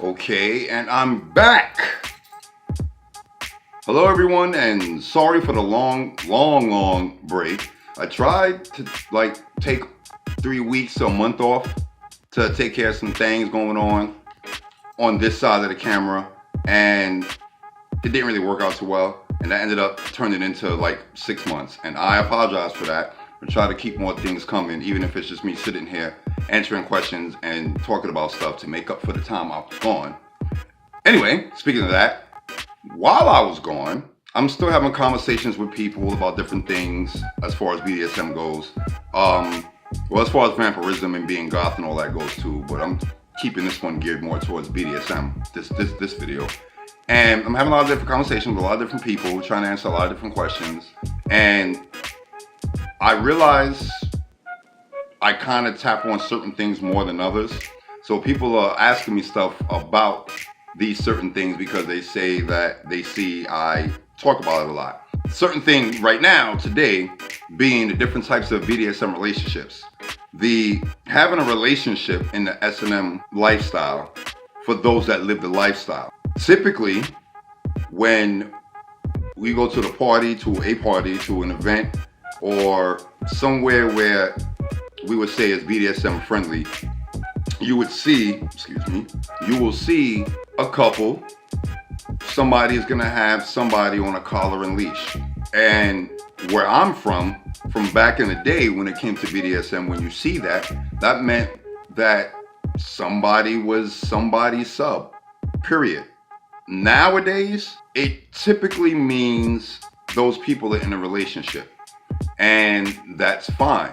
Okay, and I'm back. Hello everyone, and sorry for the long break. I tried to take 3 weeks to a month off to take care of some things going on this side of the camera, and it didn't really work out too well, and that ended up turning into like 6 months, and I apologize for that. I'm trying to keep more things coming, even if it's just me sitting here answering questions and talking about stuff to make up for the time I was gone. Anyway, speaking of that, while I was gone, I'm still having conversations with people about different things as far as BDSM goes. Well, as far as vampirism and being goth and all that goes too, but I'm keeping this one geared more towards BDSM, this video. And I'm having a lot of different conversations with a lot of different people, trying to answer a lot of different questions. And I realize I kind of tap on certain things more than others. So people are asking me stuff about these certain things because they say that they see I talk about it a lot. Certain thing right now, today, being the different types of BDSM relationships. The having a relationship in the S&M lifestyle for those that live the lifestyle. Typically, when we go to a party, to an event, or somewhere where we would say is BDSM friendly, you will see a couple. Somebody is gonna have somebody on a collar and leash. And where I'm from back in the day when it came to BDSM, when you see that, that meant that somebody was somebody's sub, period. Nowadays, it typically means those people are in a relationship, and that's fine.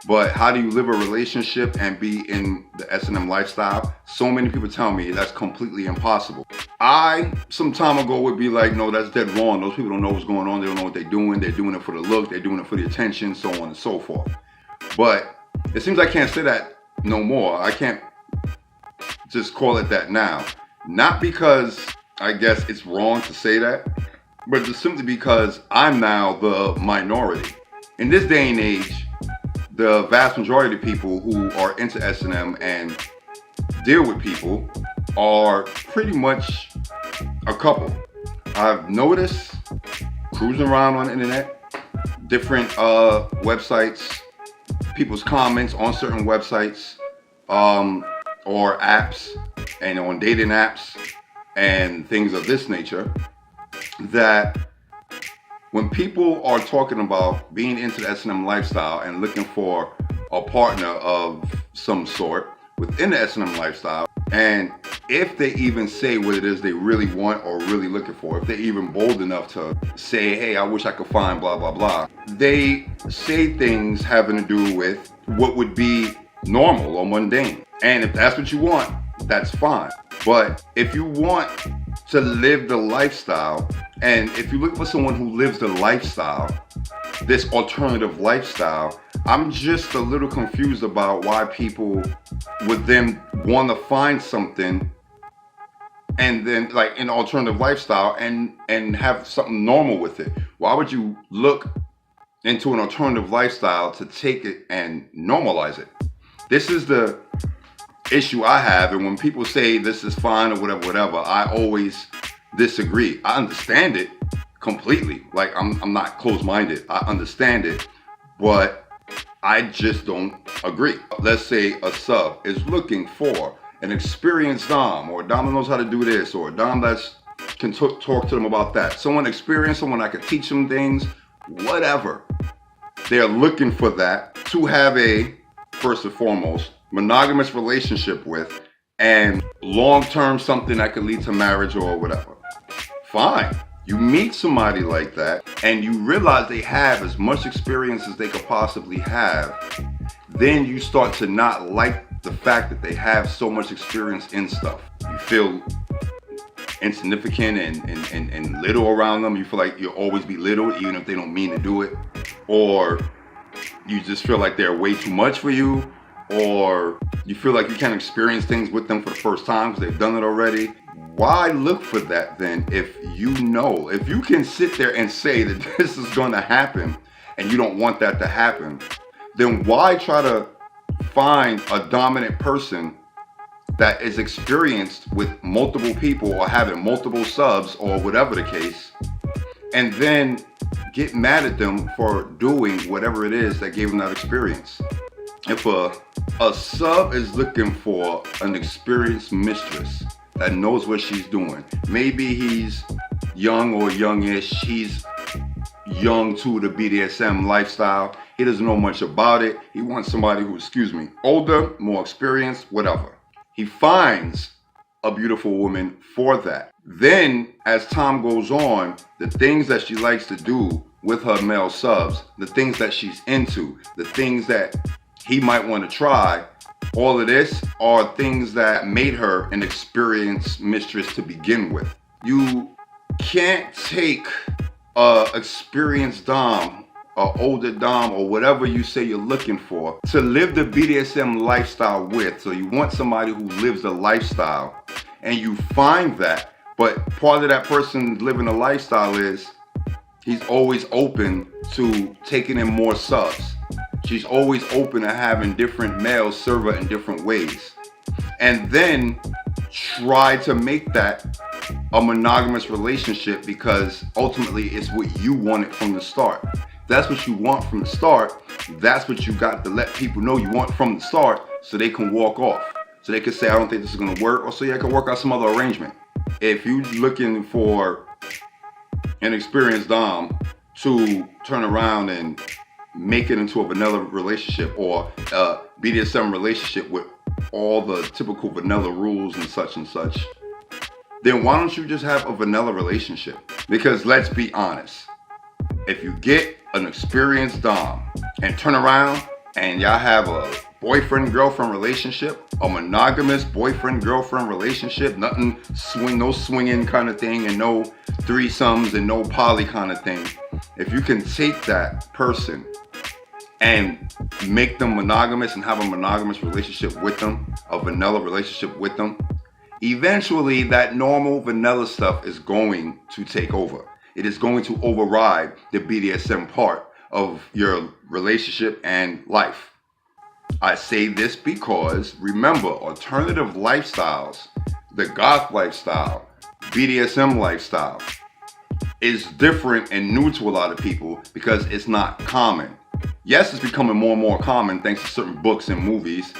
But how do you live a relationship and be in the S&M lifestyle? So many people tell me that's completely impossible. I, some time ago, would be like, no, that's dead wrong. Those people don't know what's going on. They don't know what they're doing. They're doing it for the look. They're doing it for the attention, so on and so forth. But it seems I can't say that no more. I can't just call it that now. Not because I guess it's wrong to say that, but just simply because I'm now the minority. In this day and age, the vast majority of people who are into S&M and deal with people are pretty much a couple. I've noticed cruising around on the internet, different websites, people's comments on certain websites or apps, and on dating apps and things of this nature, that when people are talking about being into the S&M lifestyle and looking for a partner of some sort within the S&M lifestyle, and if they even say what it is they really want or really looking for, if they're even bold enough to say, hey, I wish I could find blah, blah, blah, they say things having to do with what would be normal or mundane. And if that's what you want, that's fine. But if you want to live the lifestyle, and if you look for someone who lives the lifestyle, this alternative lifestyle, I'm just a little confused about why people would then want to find something and then like an alternative lifestyle and have something normal with it. Why would you look into an alternative lifestyle to take it and normalize it? This is the issue I have, and when people say this is fine or whatever, I always disagree. I understand it completely. Like I'm not closed-minded. I understand it, but I just don't agree. Let's say a sub is looking for an experienced dom, or a dom that knows how to do this, or a dom that can talk to them about that. Someone experienced, someone that could teach them things, whatever. They're looking for that to have a, first and foremost, monogamous relationship with, and long-term something that could lead to marriage or whatever. Fine. You meet somebody like that and you realize they have as much experience as they could possibly have, then you start to not like the fact that they have so much experience in stuff. You feel insignificant and little around them. You feel like you'll always be little even if they don't mean to do it, or you just feel like they're way too much for you, or you feel like you can't experience things with them for the first time because they've done it already. Why look for that then if you know, if you can sit there and say that this is going to happen and you don't want that to happen, then why try to find a dominant person that is experienced with multiple people or having multiple subs or whatever the case, and then get mad at them for doing whatever it is that gave them that experience. If a sub is looking for an experienced mistress that knows what she's doing, maybe he's young or youngish, he's young to the BDSM lifestyle, he doesn't know much about it, he wants somebody who's, older, more experienced, whatever. He finds a beautiful woman for that. Then, as time goes on, the things that she likes to do with her male subs, the things that she's into, the things that he might want to try, all of this are things that made her an experienced mistress to begin with. You can't take a experienced dom, or older dom, or whatever you say you're looking for to live the BDSM lifestyle with. So you want somebody who lives the lifestyle, and you find that, but part of that person living a lifestyle is he's always open to taking in more subs. She's always open to having different males serve her in different ways. And then try to make that a monogamous relationship, because ultimately it's what you wanted from the start. That's what you want from the start. That's what you got to let people know you want from the start, so they can walk off. So they can say, I don't think this is going to work, or so you can work out some other arrangement. If you're looking for an experienced dom to turn around and make it into a vanilla relationship, or a BDSM relationship with all the typical vanilla rules and such, then why don't you just have a vanilla relationship? Because let's be honest, if you get an experienced dom and turn around and y'all have a boyfriend-girlfriend relationship, a monogamous boyfriend-girlfriend relationship, no swinging kind of thing, and no threesomes and no poly kind of thing. If you can take that person and make them monogamous and have a monogamous relationship with them, a vanilla relationship with them, eventually that normal vanilla stuff is going to take over. It is going to override the BDSM part of your relationship and life. I say this because, remember, alternative lifestyles, the goth lifestyle, BDSM lifestyle, is different and new to a lot of people because it's not common. Yes, it's becoming more and more common thanks to certain books and movies,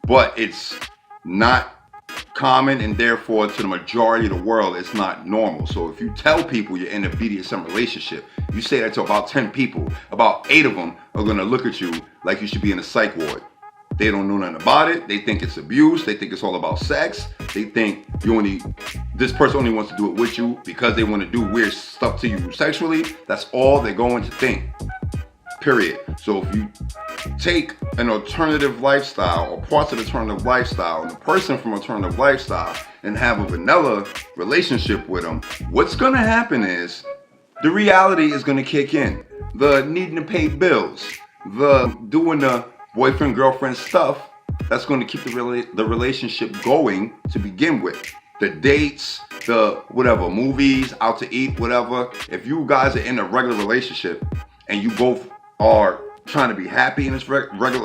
but it's not common, and therefore to the majority of the world it's not normal. So if you tell people you're in a BDSM relationship, you say that to about 10 people, about 8 of them are going to look at you like you should be in a psych ward. They don't know nothing about it. They think it's abuse. They think it's all about sex. They think this person only wants to do it with you because they want to do weird stuff to you sexually. That's all they're going to think. Period. So if you take an alternative lifestyle or parts of the alternative lifestyle and a person from alternative lifestyle and have a vanilla relationship with them, what's going to happen is the reality is going to kick in. The needing to pay bills, the doing the boyfriend-girlfriend stuff that's going to keep the relationship going to begin with. The dates, the whatever, movies, out to eat, whatever. If you guys are in a regular relationship and you both are trying to be happy in this regular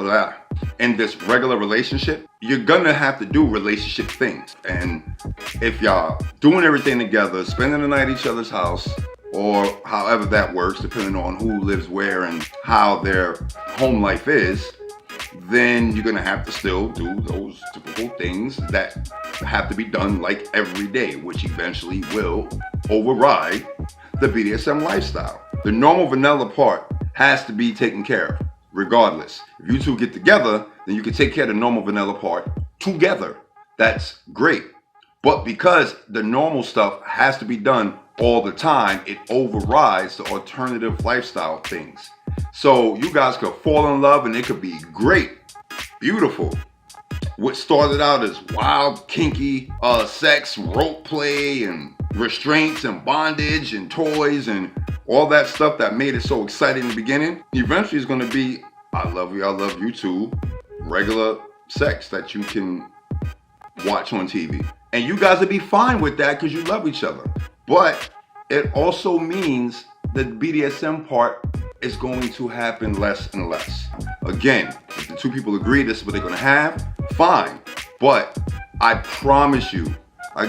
relationship, you're gonna have to do relationship things. And if y'all doing everything together, spending the night at each other's house, or however that works, depending on who lives where and how their home life is, then you're gonna have to still do those typical things that have to be done like every day, which eventually will override the BDSM lifestyle. The normal vanilla part has to be taken care of, regardless. If you two get together, then you can take care of the normal vanilla part together. That's great. But because the normal stuff has to be done all the time, it overrides the alternative lifestyle things. So you guys could fall in love and it could be great, beautiful. What started out as wild, kinky sex, rope play, and restraints and bondage and toys and all that stuff that made it so exciting in the beginning, eventually is going to be, I love you too, regular sex that you can watch on TV. And you guys will be fine with that because you love each other. But it also means the BDSM part is going to happen less and less. Again, if the two people agree this is what they're going to have, fine. But I promise you, I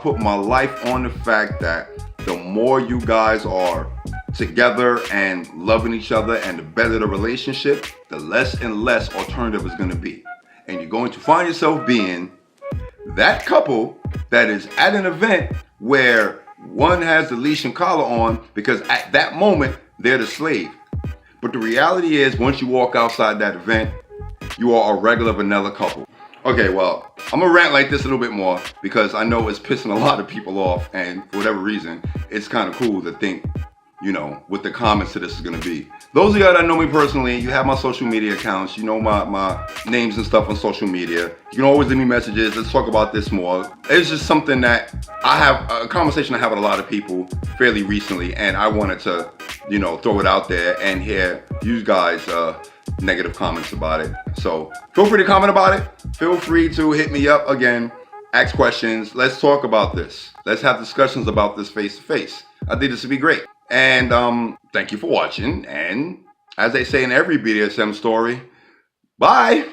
put my life on the fact that the more you guys are together and loving each other, and the better the relationship, the less and less alternative is going to be. And you're going to find yourself being that couple that is at an event where one has the leash and collar on because at that moment they're the slave. But the reality is, once you walk outside that event, you are a regular vanilla couple. Okay, well, I'm gonna rant like this a little bit more because I know it's pissing a lot of people off, and for whatever reason, it's kind of cool to think, you know, what the comments to this is gonna be. Those of y'all that know me personally, you have my social media accounts, you know my names and stuff on social media. You can always leave me messages, let's talk about this more. It's just something that I have, a conversation I have with a lot of people fairly recently, and I wanted to, you know, throw it out there and hear you guys negative comments about it. So feel free to comment about it. Feel free to hit me up again, ask questions. Let's talk about this. Let's have discussions about this face to face. I think this would be great. And thank you for watching. And as they say in every BDSM story, bye.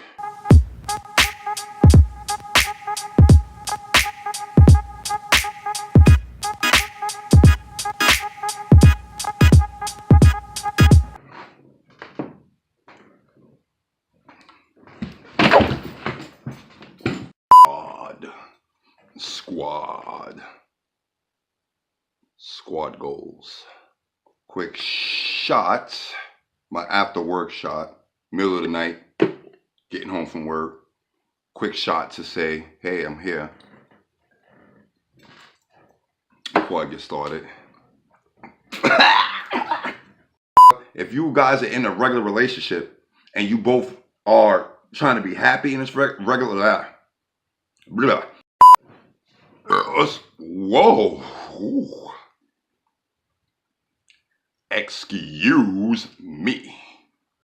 Squad goals. Quick shot, my after work shot, middle of the night, getting home from work. Quick shot to say, hey, I'm here. Before I get started. If you guys are in a regular relationship and you both are trying to be happy in this regular, whoa. Ooh. Excuse me.